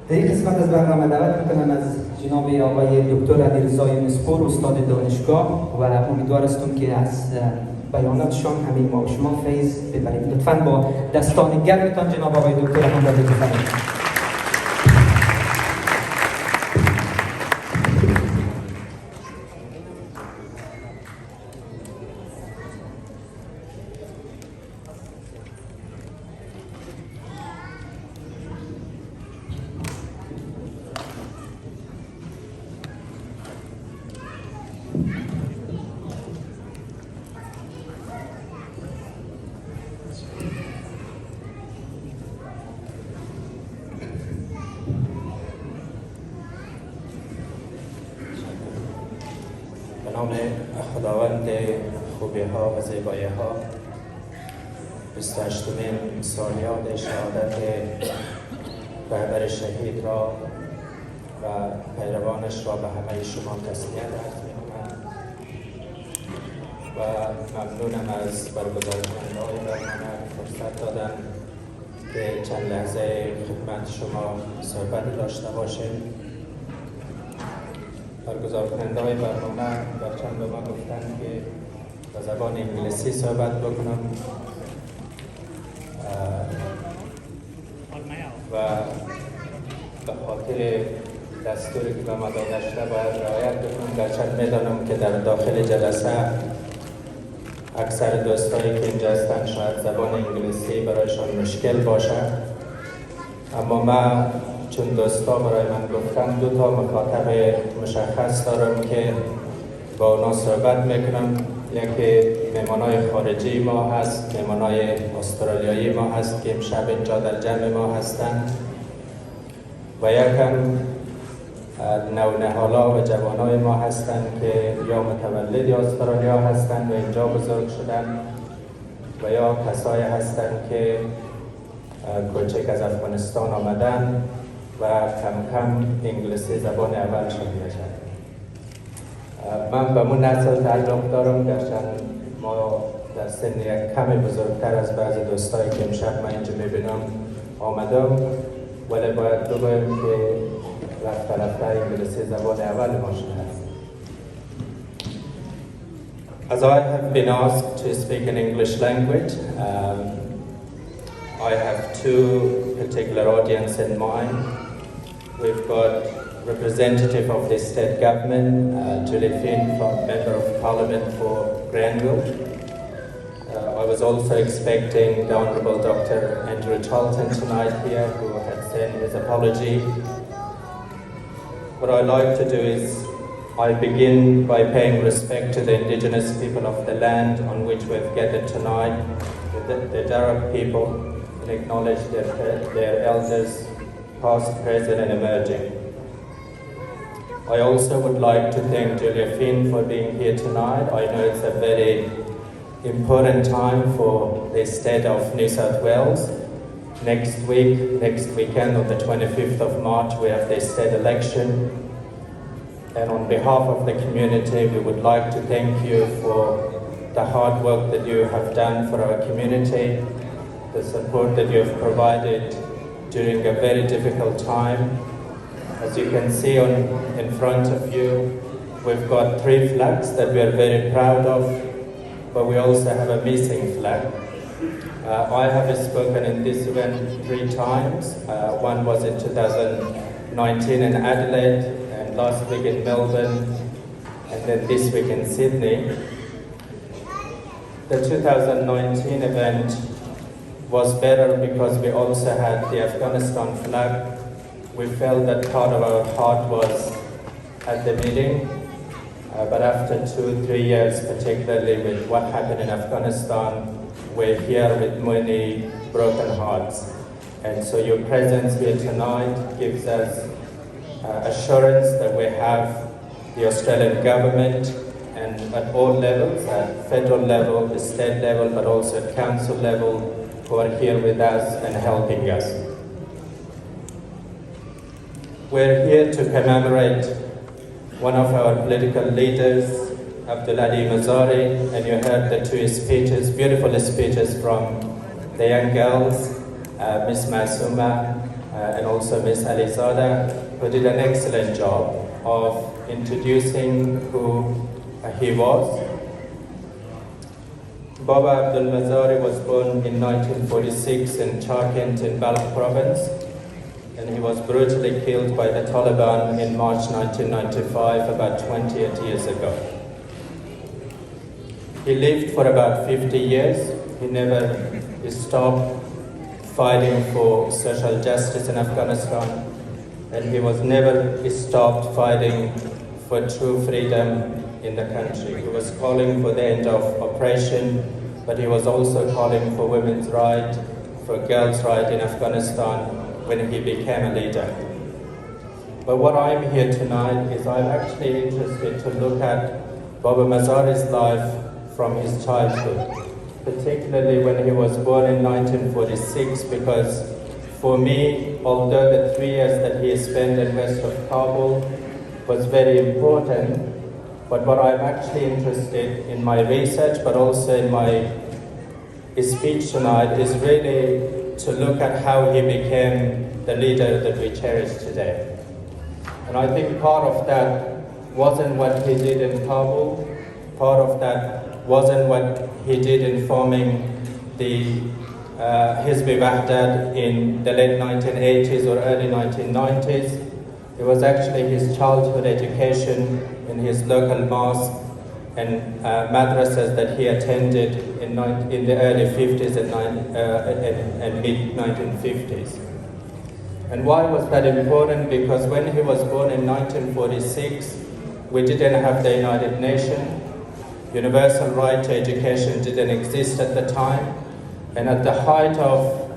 در این قسمت از برنامه دعوت میکنم از جناب آقای دکتر علیرضا یونسپور، استاد دانشگاه، و امیدوار هستم که از بیاناتشان همه ما و شما فیض ببرید. لطفاً با دستان گرمتان جناب آقای دکتر همراه بفرمایید. به نام خداوند خوبی ها و زیبایی ها، 28مین سالیاد شهادت رهبر شهید را و پیروانش را به همه شما تسلیت عرض می‌کنم و ممنونم از برگزارنده‌های برنامه فرصت دادن که چند لحظه خدمت شما صحبت داشته باشیم. برگزار کننده های برنامه برچند به ما گفتن که به زبان انگلیسی صحبت بکنم و به خاطر دستوری که به ما داده شده باید رعایت بکنم، گرچه میدانم که در داخل جلسه اکثر دوستایی که اینجا هستند شاید زبان انگلیسی برایشان مشکل باشه، اما من چون دوستا برای من گفتم 2 تا مخاطب مشخص دارم که با اونا صحبت میکنم. یکی مهمانای خارجی ما هست، مهمانای استرالیایی ما هست که امشب اینجا در جمع ما هستند، و یکم نونهالا و جوانای ما هستند که یا متولد استرالیا هستند و اینجا بزرگ شدن، و یا کسایی هستند که کوچک از افغانستان آمدن و کم کم انگلیسی زبان اولشان میشن. من به من نسل تعلق دارم، گرچند ما در سن یک کمی بزرگتر از بعضی دوستایی که امشب من اینجا میبینم آمدم، ولی باید بگویم که رفته انگلیسی زبان اول ما شده است. As I have been asked to speak an English language, I have 2 particular audience in mind. We've got representative of the state government, Tejلیل, member of parliament for Granville. I was also expecting the Honourable Dr. Andrew Charlton tonight here, who had sent his apology. What I like to do is I begin by paying respect to the indigenous people of the land on which we've gathered tonight, the Darug people, and acknowledge their elders, past, present and emerging. I also would like to thank Julia Finn for being here tonight. I know it's a very important time for the state of New South Wales. Next weekend on the 25th of March, we have the state election. And on behalf of the community, we would like to thank you for the hard work that you have done for our community, the support that you have provided during a very difficult time. As you can see in front of you, we've got 3 flags that we are very proud of, but we also have a missing flag. I have spoken in this event 3 times. One was in 2019 in Adelaide, and last week in Melbourne, and then this week in Sydney. The 2019 event was better because we also had the Afghanistan flag. We felt that part of our heart was at the meeting, but after 2-3 years, particularly with what happened in Afghanistan, we're here with many broken hearts. And so your presence here tonight gives us assurance that we have the Australian government and at all levels, at federal level, the state level, but also at council level, who are here with us and helping us. We're here to commemorate one of our political leaders, Abdulhadi Mazari, and you heard the 2 speeches, beautiful speeches from the young girls, Miss Masuma and also Miss Alizada, who did an excellent job of introducing who he was. Baba Abdul Mazari was born in 1946 in Charkent in Balkh province, and he was brutally killed by the Taliban in March 1995, about 28 years ago. He lived for about 50 years. He never stopped fighting for social justice in Afghanistan, and he was never stopped fighting for true freedom in the country. He was calling for the end of oppression, but he was also calling for women's rights, for girls' rights in Afghanistan when he became a leader. But what I'm here tonight is I'm actually interested to look at Baba Mazari's life from his childhood, particularly when he was born in 1946, because for me, although the 3 years that he spent in west of Kabul was very important, but what I'm actually interested in my research, but also in my speech tonight, is really to look at how he became the leader that we cherish today. And I think part of that wasn't what he did in Kabul, part of that wasn't what he did in forming the Hizb Wahdat in the late 1980s or early 1990s. It was actually his childhood education in his local mosque and madrasas that he attended in the early 50s and mid-1950s. And why was that important? Because when he was born in 1946, we didn't have the United Nations. Universal right to education didn't exist at the time. And at the height of,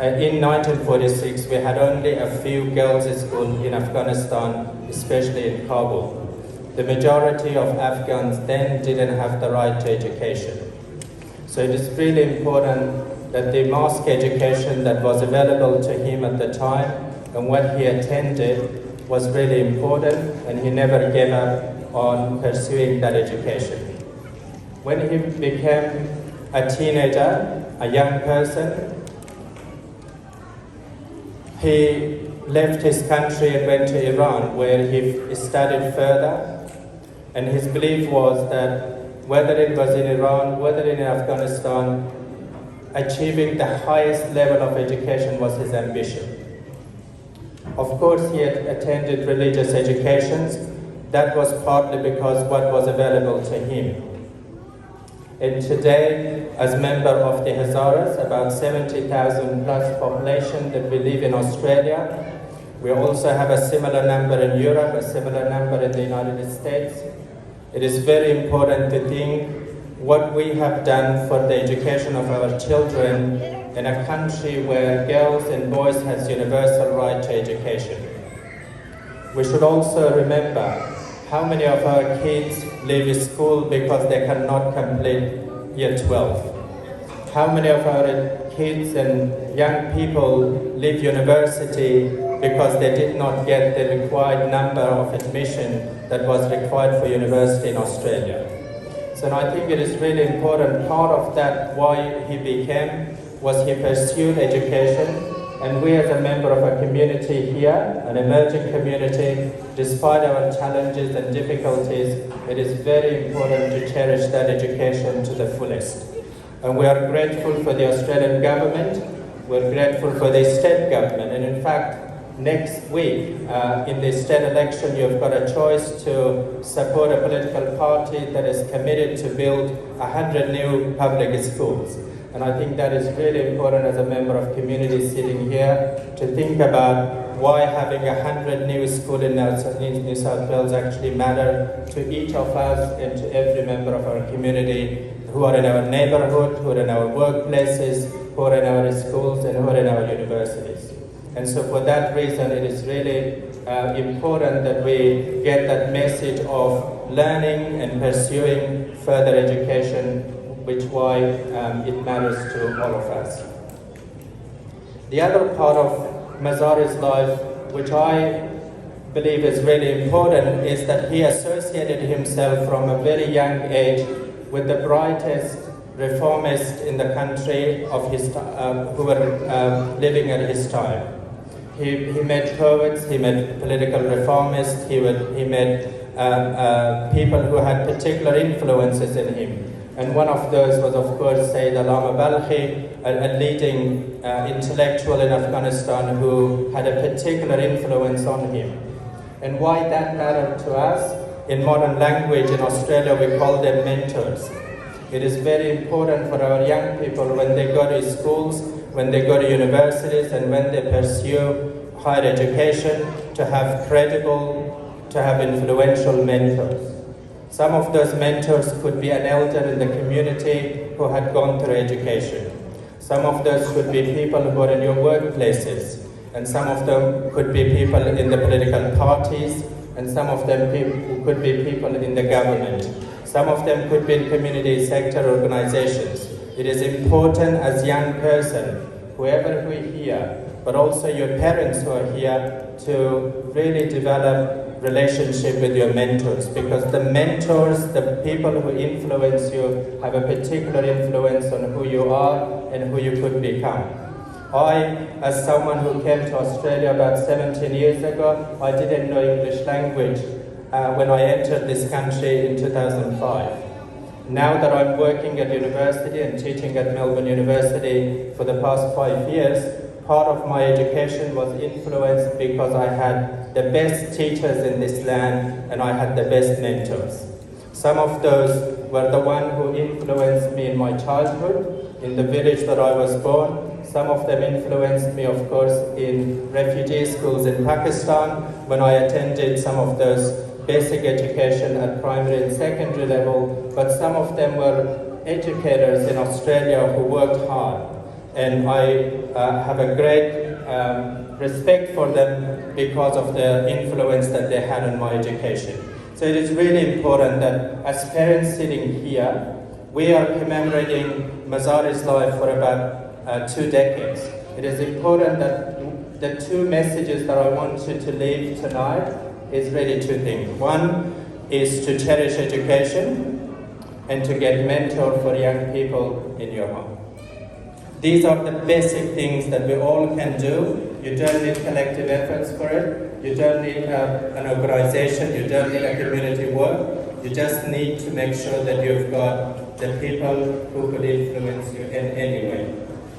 in 1946, we had only a few girls' schools in Afghanistan, especially in Kabul. The majority of Afghans then didn't have the right to education. So it is really important that the mosque education that was available to him at the time and what he attended was really important, and he never gave up on pursuing that education. When he became a teenager, a young person, he left his country and went to Iran, where he studied further. And his belief was that whether it was in Iran, whether in Afghanistan, achieving the highest level of education was his ambition. Of course, he had attended religious educations. That was partly because what was available to him. And today, as member of the Hazaras, about 70,000 plus population that we live in Australia, we also have a similar number in Europe, a similar number in the United States. It is very important to think what we have done for the education of our children in a country where girls and boys have universal right to education. We should also remember how many of our kids leave school because they cannot complete year 12. How many of our kids and young people leave university because they did not get the required number of admission that was required for university in Australia. So I think it is really important. Part of that why he became was he pursued education, and we as a member of a community here, an emerging community, despite our challenges and difficulties, it is very important to cherish that education to the fullest. And we are grateful for the Australian government, we're grateful for the state government, and in fact, next week, in the state election, you've got a choice to support a political party that is committed to build 100 new public schools. And I think that is really important as a member of community sitting here to think about why having 100 new schools in New South Wales actually matter to each of us and to every member of our community who are in our neighborhood, who are in our workplaces, who are in our schools, and who are in our universities. And so for that reason, it is really important that we get that message of learning and pursuing further education, which why it matters to all of us. The other part of Mazari's life, which I believe is really important, is that he associated himself from a very young age with the brightest reformists in the country of his who were living at his time. He met poets, he met political reformists, he met people who had particular influences in him. And one of those was, of course, Sayyid Allama Balkhi, a leading intellectual in Afghanistan who had a particular influence on him. And why that mattered to us? In modern language in Australia, we call them mentors. It is very important for our young people when they go to schools, when they go to universities, and when they pursue higher education, to have credible, to have influential mentors. Some of those mentors could be an elder in the community who had gone through education. Some of those could be people who are in your workplaces, and some of them could be people in the political parties, and some of them could be people in the government. Some of them could be in community sector organizations. It is important as young person, whoever who is here, but also your parents who are here, to really develop relationship with your mentors, because the mentors, the people who influence you, have a particular influence on who you are and who you could become. I, as someone who came to Australia about 17 years ago, I didn't know English language when I entered this country in 2005. Now that I'm working at university and teaching at Melbourne University for the past 5 years, part of my education was influenced because I had the best teachers in this land and I had the best mentors. Some of those were the ones who influenced me in my childhood, in the village that I was born. Some of them influenced me, of course, in refugee schools in Pakistan when I attended some of those basic education at primary and secondary level, but some of them were educators in Australia who worked hard. And I have a great respect for them because of the influence that they had on my education. So it is really important that as parents sitting here, we are commemorating Mazari's life for about 2 decades. It is important that the 2 messages that I want you to leave tonight is really 2 things. One is to cherish education and to get mentor for young people in your home. These are the basic things that we all can do. You don't need collective efforts for it. You don't need an organization. You don't need a community work. You just need to make sure that you've got the people who could influence you in any way.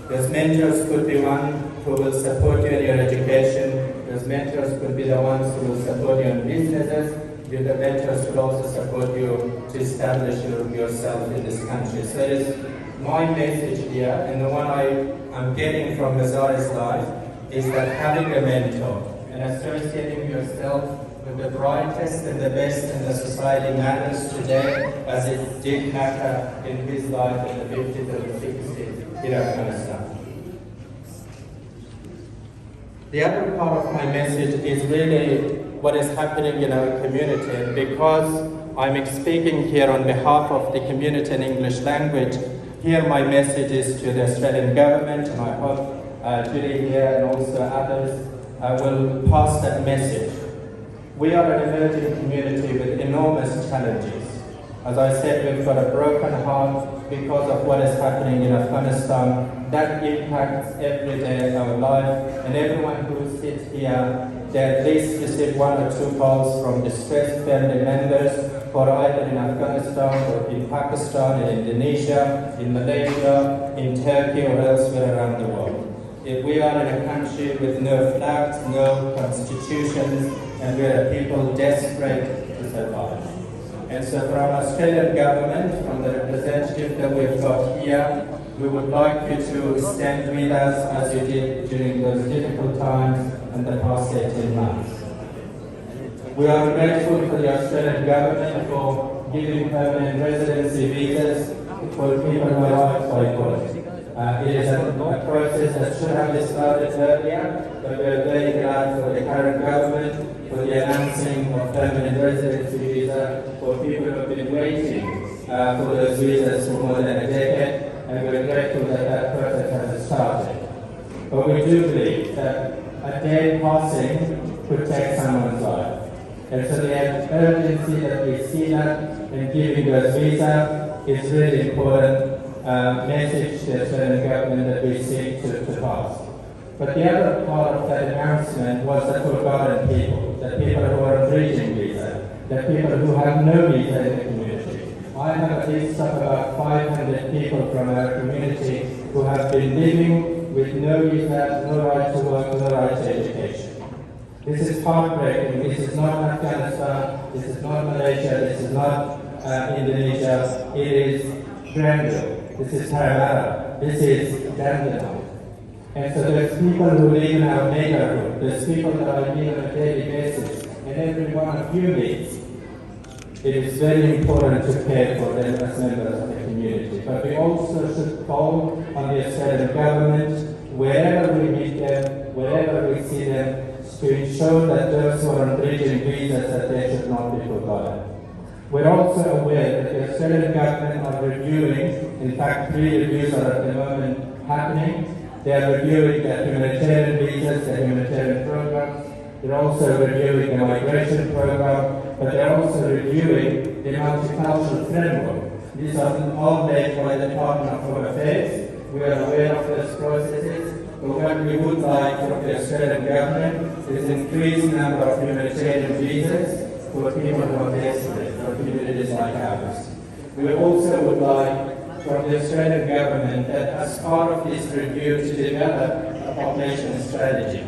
Those mentors could be one who will support you in your education. Those mentors could be the ones who will support you in businesses. The mentors will also support you to establish yourself in this country. So it is my message here, and the one I'm getting from Mazari's life, is that having a mentor and associating yourself with the brightest and the best in the society matters today as it did matter in his life in the 50s and the 60s in Afghanistan. The other part of my message is really what is happening in our community, and because I'm speaking here on behalf of the community in English language, here my message is to the Australian government, and I hope Julie here and also others will pass that message. We are an emerging community with enormous challenges. As I said, we've got a broken heart because of what is happening in Afghanistan. That impacts every day of our life, and everyone who sits here, they at least receive 1 or 2 calls from distressed family members who are either in Afghanistan or in Pakistan, in Indonesia, in Malaysia, in Turkey, or elsewhere around the world. If we are in a country with no flags, no constitutions, and we are people desperate to survive. And so from Australian government, from the representative that we've got here, we would like you to stand with us as you did during those difficult times in the past 18 months. We are grateful for the Australian government for giving permanent residency visas for people who arrive by boat. It is a process that should have started earlier, but we are very glad for the current government for the announcing of permanent residency visa for people who have been waiting for those visas for more than a decade, and we are grateful that that process has started. But we do believe that a day passing could take someone's life. And so the urgency that we see that in giving those visas is really important message to the Australian government that we seek to pass. But the other part of that announcement was the forgotten people, the people who are on bridging visa, the people who have no visa in the community. I have a list of about 500 people from our community who have been living with no visa, no right to work, no right to education. This is heartbreaking. This is not Afghanistan, this is not Malaysia, this is not Indonesia. It is Grendel, this is Rehbur, this is Dandenong. And so there's people who live in our neighborhood, there's people that I meet on a daily basis, and every one of you meets. It is very important to care for them as members of the community. But we also should call on the Australian government, wherever we meet them, wherever we see them, to ensure that those who are on bridging visas, that they should not be forgotten. We're also aware that the Australian government are reviewing, in fact 3 reviews are at the moment happening. They are reviewing the humanitarian visas, the humanitarian programs. They're also reviewing the migration program, but they're also reviewing the multicultural framework. These are all made by the Department of Home Affairs. We are aware of those processes. But what we would like from the Australian government is increased number of humanitarian visas for people who are desolate, for communities like ours. We also would like from the Australian government that as part of this review to develop a population strategy.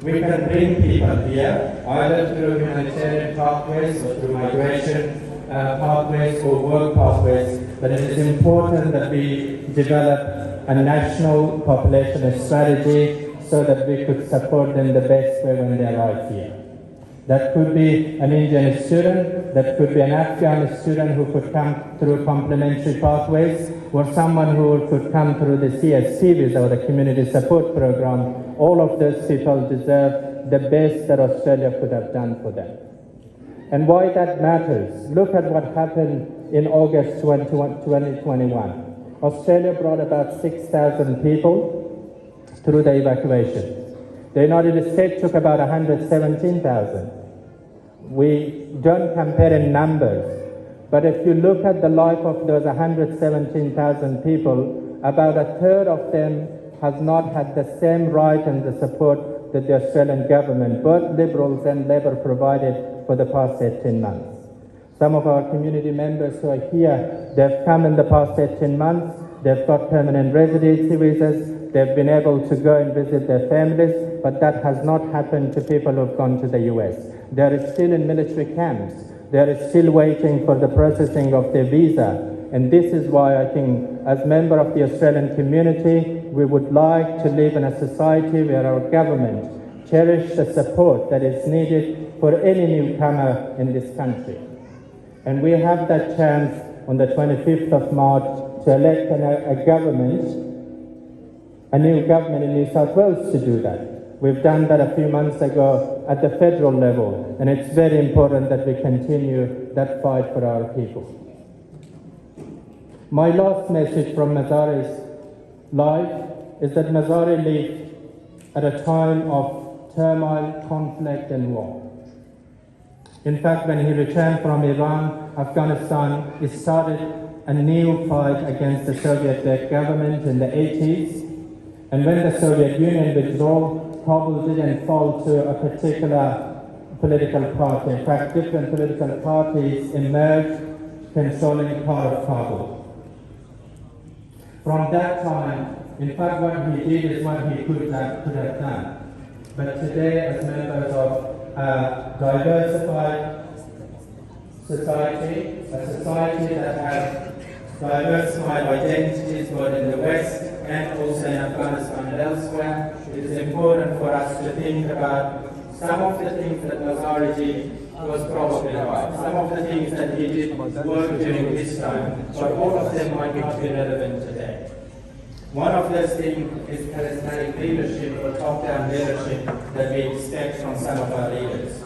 We can bring people here, either through humanitarian pathways or through migration pathways or work pathways, but it is important that we develop a national population strategy so that we could support them the best way when they arrive here. That could be an Indian student, that could be an Afghan student who could come through complementary pathways, or someone who could come through the CSC visa or the community support program. All of those people deserve the best that Australia could have done for them. And why that matters, look at what happened in August 2021. Australia brought about 6,000 people through the evacuation. The United States took about 117,000. We don't compare in numbers, but if you look at the life of those 117,000 people, about a third of them has not had the same right and the support that the Australian government, both Liberals and Labor, provided for the past 18 months. Some of our community members who are here, they've come in the past 18 months, they've got permanent residency visas, they've been able to go and visit their families, but that has not happened to people who've gone to the US. They are still in military camps. They are still waiting for the processing of their visa. And this is why I think, as member of the Australian community, we would like to live in a society where our government cherish the support that is needed for any newcomer in this country. And we have that chance on the 25th of March to elect a government, a new government in New South Wales to do that. We've done that a few months ago at the federal level, and it's very important that we continue that fight for our people. My last message from Mezari's life is that Mezari lived at a time of turmoil, conflict, and war. In fact, when he returned from Iran, Afghanistan, he started a new fight against the Soviet-led government in the 80s. And when the Soviet Union withdrew, Kabul didn't fall to a particular political party. In fact, different political parties emerged controlling part of Kabul. From that time, in fact, what he did is what he could have done. But today, as members of a diversified society, a society that has diversified identities both in the West and also in Afghanistan and elsewhere, it is important for us to think about some of the things that Mezari was probably right. Some of the things that he did work during his time, but all of them might not be relevant today. One of those things is charismatic leadership or top-down leadership that we expect from some of our leaders.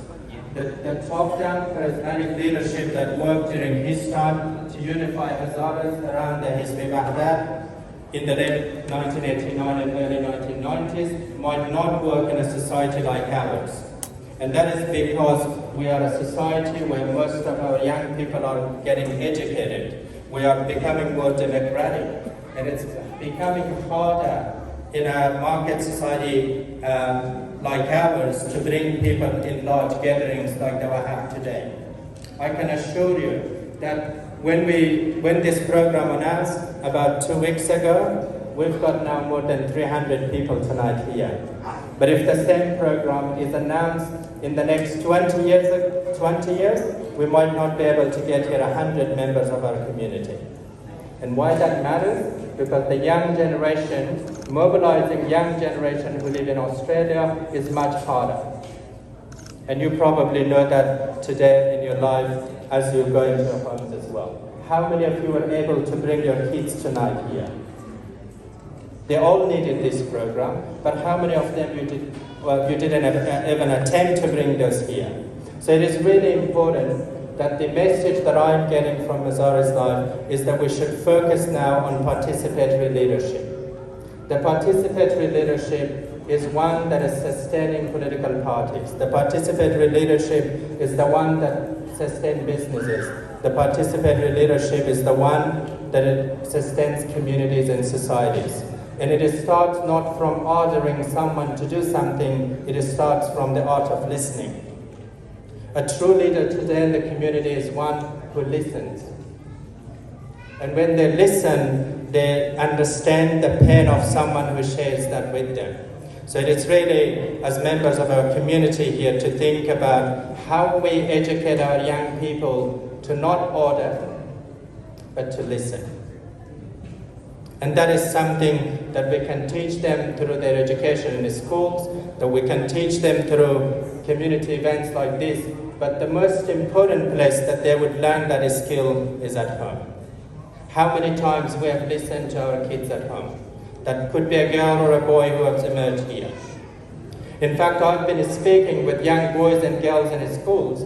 The top-down charismatic leadership that worked during his time to unify Hazaras around the Hizb Baghdad in the late 1989 and early 1990s might not work in a society like ours. And that is because we are a society where most of our young people are getting educated. We are becoming more democratic. And it's becoming harder in a market society like ours to bring people in large gatherings like that we have today. I can assure you that when this program announced about 2 weeks ago, we've got now more than 300 people tonight here. But if the same program is announced in the next 20 years, we might not be able to get here 100 members of our community. And why that matters? Because the young generation, mobilizing young generation who live in Australia is much harder. And you probably know that today in your life as you go into your homes as well. How many of you were able to bring your kids tonight here? They all needed this program, but how many of them you didn't even attempt to bring those here? So it is really important that the message that I'm getting from Mozari's life is that we should focus now on participatory leadership. The participatory leadership is one that is sustaining political parties. The participatory leadership is the one that sustains businesses. The participatory leadership is the one that sustains communities and societies. And it starts not from ordering someone to do something, it starts from the art of listening. A true leader today in the community is one who listens. And when they listen, they understand the pain of someone who shares that with them. So it is really, as members of our community here, to think about how we educate our young people to not order, but to listen. And that is something that we can teach them through their education in the schools, that we can teach them through community events like this. But the most important place that they would learn that skill is at home. How many times we have listened to our kids at home? That could be a girl or a boy who has emerged here. In fact, I've been speaking with young boys and girls in schools.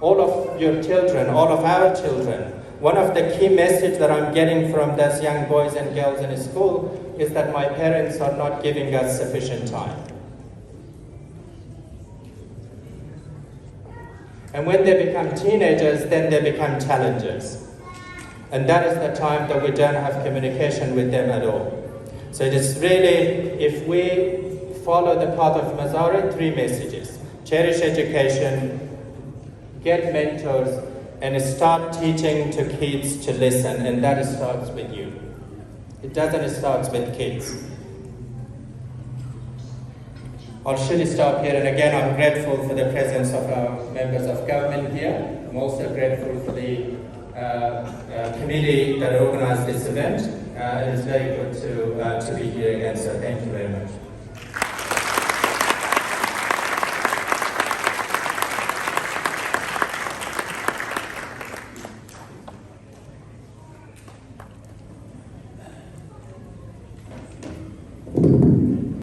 All of your children, all of our children, one of the key messages that I'm getting from those young boys and girls in school is that my parents are not giving us sufficient time. And when they become teenagers, then they become challengers. And that is the time that we don't have communication with them at all. So it is really, if we follow the path of Mozari, 3 messages. Cherish education, get mentors, and start teaching to kids to listen, and that starts with you. It doesn't start with kids. I should stop here, and again, I'm grateful for the presence of our members of government here. I'm also grateful for the committee that organized this event. It is very good to be here again, so thank you very much.